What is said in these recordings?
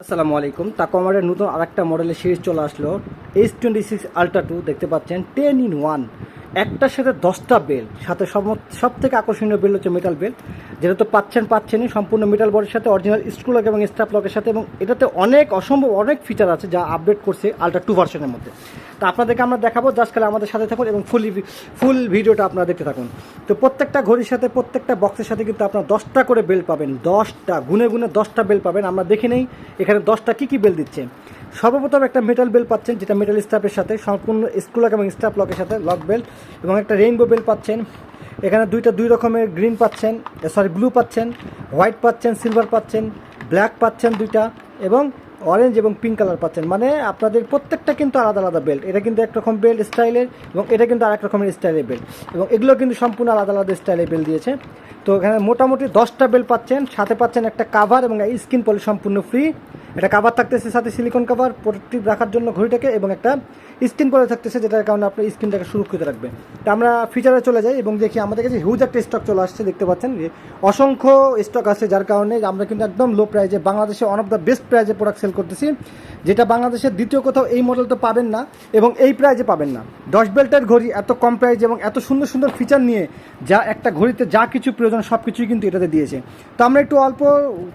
আসসালামু আলাইকুম। তাকোমারের নতুন আরেকটা মডেলের সিরিজ চলে আসলো, H26 Ultra 2। দেখতে পাচ্ছেন 10 in 1, একটার সাথে 10টা বেল্ট, সাথে সব থেকে আকর্ষণীয় বেল্ট হচ্ছে মেটাল বেল্ট, যেটা তো পাচ্ছেনই সম্পূর্ণ মেটাল বডির সাথে, অরিজিনাল স্ক্রু লক এবং স্ট্র্যাপ লকের সাথে, এবং এটাতে অসম্ভব অনেক ফিচার আছে যা আপডেট করছে Ultra 2 ভার্সনের মধ্যে। তো আপনাদেরকে আমরা দেখাবো, জাস্ট খালি আমাদের সাথে থাকুন এবং ফুল ভিডিওটা আপনারা দেখতে থাকুন। তো প্রত্যেকটা ঘড়ির সাথে, প্রত্যেকটা বক্সের সাথে কিন্তু আপনারা 10টা করে বেল্ট পাবেন, 10টা গুনে 10টা বেল্ট পাবেন। আমরা দেখে নেই এখানে 10টা কী বেল্ট দিচ্ছে। সর্বপ্রথম একটা মেটাল বেল্ট পাচ্ছেন, যেটা মেটাল স্ট্র্যাপের সাথে সম্পূর্ণ স্ক্রু লক এবং স্ট্র্যাপ লকের সাথে লক বেল্ট, এবং একটা রেইনবো বেল্ট পাচ্ছেন। এখানে দুই রকমের গ্রিন পাচ্ছেন, ব্লু পাচ্ছেন, হোয়াইট পাচ্ছেন, সিলভার পাচ্ছেন, ব্ল্যাক পাচ্ছেন দুইটা, এবং অরেঞ্জ এবং পিঙ্ক কালার পাচ্ছেন। মানে আপনাদের প্রত্যেকটা কিন্তু আলাদা আলাদা বেল্ট। এটা কিন্তু একরকম বেল্ট স্টাইলের, এবং এটা কিন্তু আরেক রকমের স্টাইলের বেল্ট, এবং এগুলো কিন্তু সম্পূর্ণ আলাদা আলাদা স্টাইলের বেল্ট দিয়েছে। তো এখানে মোটামুটি 10টা বেল্ট পাচ্ছেন, সাথে পাচ্ছেন একটা কাভার এবং স্কিন পলিশ সম্পূর্ণ ফ্রি। এটা কাভার থাকতেছে সাথে সিলিকন কাভার প্রোটেক্টিভ রাখার জন্য ঘড়িটাকে, এবং একটা স্ক্রিন পরে থাকতেছে, যেটার কারণে আপনার স্ক্রিনটাকে সুরক্ষিত রাখবে। তো আমরা ফিচারে চলে যাই এবং দেখি আমাদের কাছে হিউজ একটা স্টক চলে আসছে। দেখতে পাচ্ছেন যে অসংখ্য স্টক আছে, যার কারণে আমরা কিন্তু একদম লো প্রাইজে বাংলাদেশে ওয়ান অফ দ্য বেস্ট প্রাইজে প্রোডাক্ট সেল করতেছি, যেটা বাংলাদেশের দ্বিতীয় কোথাও এই মডেল তো পাবেন না, এবং এই প্রাইজে পাবেন না। 10 বেল্টের ঘড়ি এত কম প্রাইজে এবং এত সুন্দর সুন্দর ফিচার নিয়ে, যা একটা ঘড়িতে যা কিছু প্রয়োজন সব কিছুই কিন্তু এটাতে দিয়েছে। তো আমরা একটু অল্প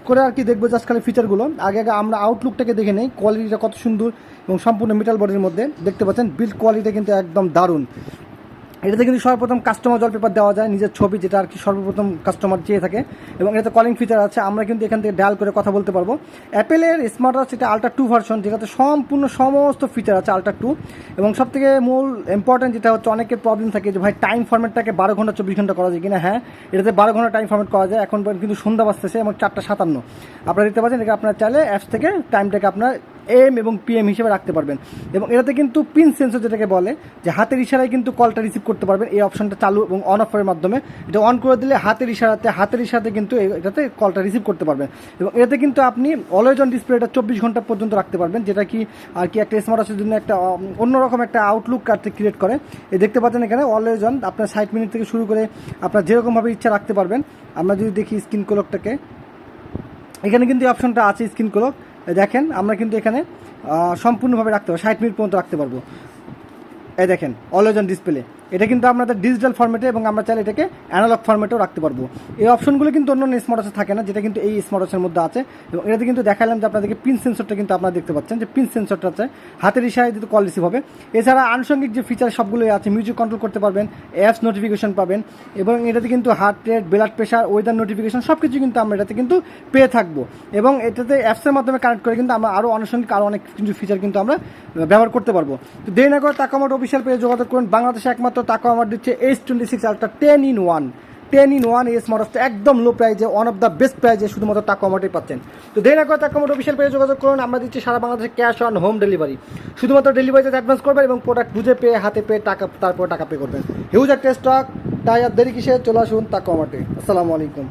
করে আর কি দেখবো, জাস্ট খালি ফিচারগুলো। আগে আমরা আউটলুকটাকে দেখে নেই, কোয়ালিটিটা কত সুন্দর এবং সম্পূর্ণ মেটাল বডির মধ্যে। দেখতে পাচ্ছেন বিল্ড কোয়ালিটি কিন্তু একদম দারুণ। এটাতে কিন্তু সর্বপ্রথম কাস্টমার ওয়ালপেপার দেওয়া যায়, নিজের ছবি, যেটা আর কি সর্বপ্রথম কাস্টমার চেয়ে থাকে, এবং এটাতে কলিং ফিচার আছে। আমরা কিন্তু এখান থেকে ডায়াল করে কথা বলতে পারবো। অ্যাপেলের স্মার্ট ওয়াচ এটা Ultra 2 ভার্সন, যেটাতে সম্পূর্ণ সমস্ত ফিচার আছে Ultra 2। এবং সবথেকে মূল ইম্পর্টেন্ট যেটা হচ্ছে, অনেকের প্রবলেম থাকে যে ভাই টাইম ফরম্যাটটাকে 12 ঘন্টা 24 ঘন্টা করা যায় কিনা। হ্যাঁ, এটাতে 12 ঘন্টা টাইম ফরম্যাট করা যায়। এখন কিন্তু সন্ধ্যা বাজতেছে এবং 4:57 আপনারা দেখতে পাচ্ছেন। এটা আপনারা চাইলে অ্যাপস থেকে টাইমটাকে আপনার AM এবং PM হিসেবে রাখতে পারবেন। এবং এটাতে কিন্তু পিন সেন্সর, যেটাকে বলে যে হাতের ইশারায় কিন্তু কলটা রিসিভ করতে পারবেন। এই অপশনটা চালু এবং অন অফের মাধ্যমে, এটা অন করে দিলে হাতের ইশারাতে কিন্তু এটাতে কলটা রিসিভ করতে পারবেন। এবং এটাতে কিন্তু আপনি অলওয়েজ অন ডিসপ্লেটা 24 ঘন্টা পর্যন্ত রাখতে পারবেন, যেটা কি আর কি একটা স্মার্ট ওয়াচের জন্য একটা অন্যরকম একটা আউটলুক ক্রিয়েট করে। এই দেখতে পাচ্ছেন এখানে অলওয়েজ অন, আপনার 60 মিনিট থেকে শুরু করে আপনার যেরকমভাবে ইচ্ছা রাখতে পারবেন। আমরা যদি দেখি স্ক্রিন ক্লকটাকে, এখানে কিন্তু এই অপশনটা আছে স্ক্রিন ক্লক। দেখেন আমরা কিন্তু এখানে সম্পূর্ণভাবে রাখতে পারবো, 60 মিনিট পর্যন্ত রাখতে পারবো। এই দেখেন অলওয়েজ অন ডিসপ্লে, এটা কিন্তু আমাদের ডিজিটাল ফরম্যাটে, এবং আমরা চাইলে এটাকে অ্যানালগ ফরম্যাটেও রাখতে পারবো। এই অপশনগুলো কিন্তু অন্য স্মার্ট ওয়াচে থাকে না, যেটা কিন্তু এই স্মার্ট ওয়াচের মধ্যে আছে। এবং এটাতে কিন্তু দেখালাম যে আপনাদেরকে পিন সেন্সরটা কিন্তু আপনারা দেখতে পাচ্ছেন, যে পিন সেন্সরটা আছে, হাতের ইশারায় যদি কল রিসিভ হবে। এছাড়া আনুষঙ্গিক যে ফিচার সবগুলোই আছে, মিউজিক কন্ট্রোল করতে পারবেন, অ্যাপস নোটিফিকেশন পাবেন, এবং এটাতে কিন্তু heart rate, blood pressure, weather notification সব কিছু কিন্তু আমরা এটাতে কিন্তু পেয়ে থাকবো। এবং এটাতে অ্যাপসের মাধ্যমে কানেক্ট করে কিন্তু আমরা আরও আনুষঙ্গিক অনেক কিছু ফিচার কিন্তু আমরা ব্যবহার করতে পারবো। তো দেরি না করে তাকোমার অফিসিয়াল পেজে যোগাযোগ করুন। বাংলাদেশে একমাত্র তাকোমার দিচ্ছে H26 Ultra 10 in 1 এই স্মার্ট ওয়াচটা একদম লো প্রাইজে, ওয়ান অফ দ্য বেস্ট প্রাইজে শুধুমাত্র তাকোমারটাই পাচ্ছেন। তো দেরি না করে তাকোমার অফিসিয়াল পেজে যোগাযোগ করুন। আমরা দিচ্ছি সারা বাংলাদেশে ক্যাশ অন হোম ডেলিভারি। শুধুমাত্র ডেলিভারিতে অ্যাডভান্স করবেন এবং প্রোডাক্ট বুঝে পেয়ে হাতে পেয়ে তারপর টাকা পে করবেন। হিউজ একটা স্টক, তাই আর দেরি কিসে, চলে আসুন তাকোমারটে। আসসালামু আলাইকুম।